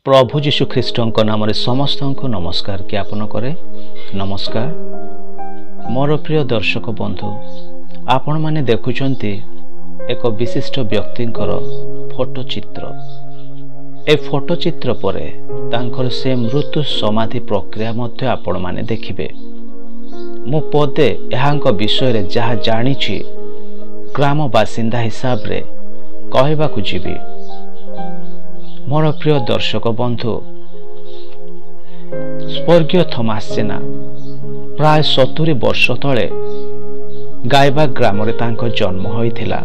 प्रभु जीशु ख्रीष्ट नाम समस्त को नमस्कार ज्ञापन करे। नमस्कार मोर प्रिय दर्शक बंधु, आपण माने देखुचंती एक विशिष्ट व्यक्तिंकर फोटो चित्र। ए फोटो चित्र परे तांकर से मृत्यु समाधि प्रक्रिया मध्य आपण माने देखिबे। मु पदे एहांक विषय रे जहा जानिछि ग्राम बासिंदा हिसाब रे कहबाकू जीवी। मोर प्रिय दर्शक बंधु, स्वर्गीय थॉमस जेना प्राय 70 वर्ष तले गायबा ग्राम रे तांको जन्म होइथिला।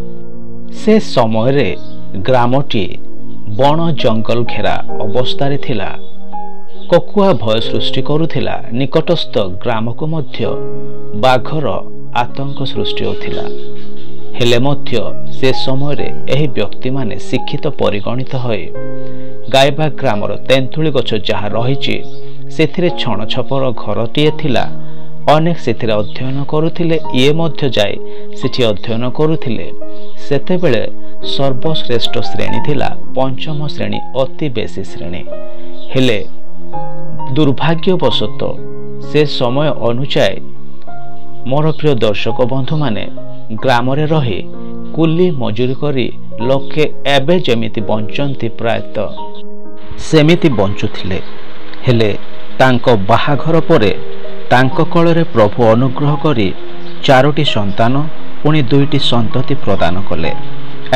से समय रे ग्रामटी बण जंगल घेरा अवस्था थिला। ककुआ भय सृष्टि करुथिला। निकटस्थ ग्राम को मध्य बाघर आतंक सृष्टि होथिला। हेले मध्य से समय रे एही व्यक्ति माने शिक्षित परिगणित होय गायबा ग्रामर तेंतुली गछ जहा रहिछि सेथिरे छण छपर घरटीए थिला। अनेक सेथिरे अध्ययन करुथिले। ये मध्य जाय सेठी अध्ययन करुथिले। सेतेबेले सर्वश्रेष्ठ श्रेणी थिला पंचम श्रेणी, अति बेसी श्रेणी। हेले दुर्भाग्यवशत से समय अनुसार मोर प्रिय दर्शक बंधु माने ग्राम रे रही कुली मजूरी करी लोके एबे जेमिति बंचंती प्रायतः सेमिति बंचुथिले। हेले तांको बाहाघर परे तांको कଳରେ प्रभु अनुग्रह करी 4टी संतान पुणी 2टी संतति प्रदान कले।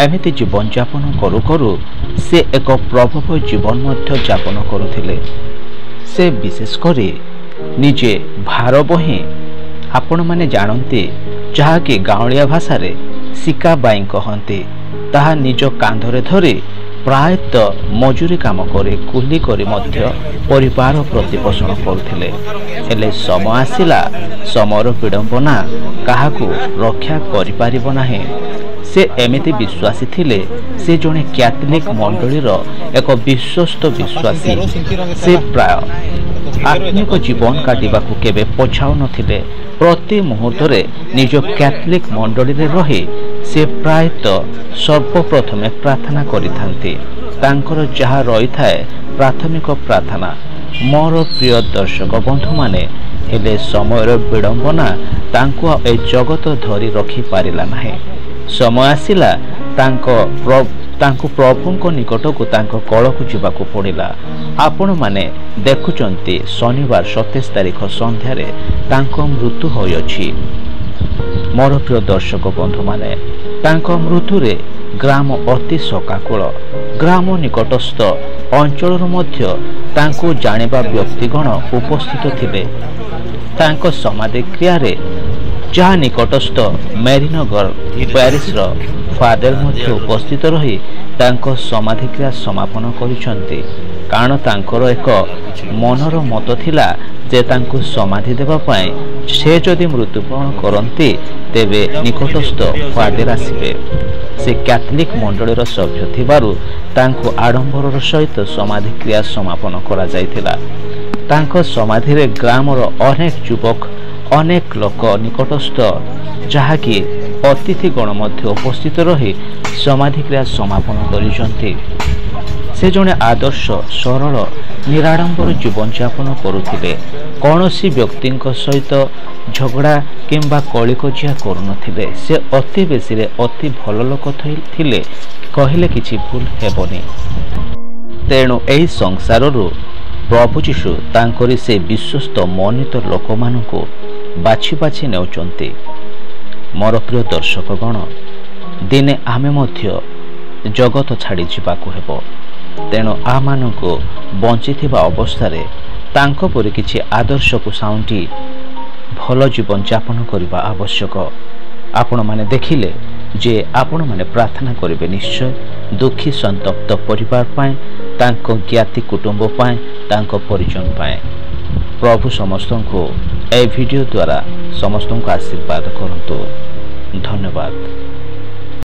एमिति जीवन यापन करू करू से एक प्रभु जीवन मध्य यापन करुथिले। से विशेष करी निजे भार बही आपण माने जानती जहा कि गाँलिया भाषा रे सिका बाई कहती, ताहा निज कांधरे धरी प्रायतः मजूरी काम करे कुली करी मध्य परिवार प्रतिपोषण करुथिले। हेले समय आसिला, समयर विडंबना काहाकू रक्षा करि पारिबो नाही। से एमिति विश्वासी थिले। से जने कैथोलिक मंडलीर एक विश्वस्त विश्वासी। से प्राय आत्मिक जीवन काटिबाकू केबे पछाउ नथिले। प्रति मुहूर्त रे निज कैथोलिक मंडली रे रही से प्रायतः सर्वप्रथमे प्रार्थना करिथांती। तांकर जहा रही थाए प्राथमिक प्रार्थना। मोर प्रिय दर्शक बंधु माने हेले समयर विडंबना तांको ए जगत धरी रखी पारिला नाही। समय आसिला तांको प्रभुंको निकटकू तांको कळकू जीवाकू पड़िला। आपण माने देखुचंती शनिवार 27 तारिख संध्यारे तांको मृत्यु होयछि। मोर प्रिय दर्शक बंधु माने तांको मृत्यु रे ग्राम अति शोकाकुल। ग्राम निकटस्थ अंचल मध्य तांको जानिबा व्यक्तिगण उपस्थित थिले। तांको समाधि क्रिया रे जहा निकटस्थ मेरीनगर प्यारिस रो फादर मध्य उपस्थित रही तांको समाधि क्रिया समापन करिसंती। कारण तांकर एक मनर मत थिला जे तांको समाधि देबा पई से जदि मृत्युवरण करंती तेबे निकटस्थ फादर आसिबे। से कैथोलिक मंडलीर सभ्य थिबारु तांको आडंबरर सहित समाधि क्रिया समापन करा जायथिला। तांको समाधि रे ग्रामर अनेक युवक अनेक लोक निकटस्थ जहाँकि अतिथिगण मध्य उपस्थित रही समाधि क्रिया समापन करिसंती। से जने आदर्श सरल निराडंबर जीवन यापन करुथिले। कौनसी व्यक्तिंक सहित झगड़ा किंबा कलिकजिया करुनथिले। से अति बेसी रे अति भल लोक थिले कहिले किछि भूल हेबनी। तेणु एही संसाररू प्रभु जीशु तांकरी से विश्वस्त मनित लोक मानकू बाछि बाछि नेउचंती। मोर प्रिय दर्शकगण, दिने आमे मध्य जगत छाड़ी जिबाकू हेबो। तेणु आमानकू बंचिथिबा अवस्थारे तांको परि किछि आदर्श को साउंटी भल जीवन यापन करबा आवश्यक। आपण माने देखिले जे आपण माने प्रार्थना करिवे निश्चय दुखी संतप्त परिवार पाए, तांको ज्ञाति कुटुंब पाए, तांको परिजन पाए। प्रभु समस्तंको ए वीडियो द्वारा समस्तंको आशीर्वाद करंतु। धन्यवाद।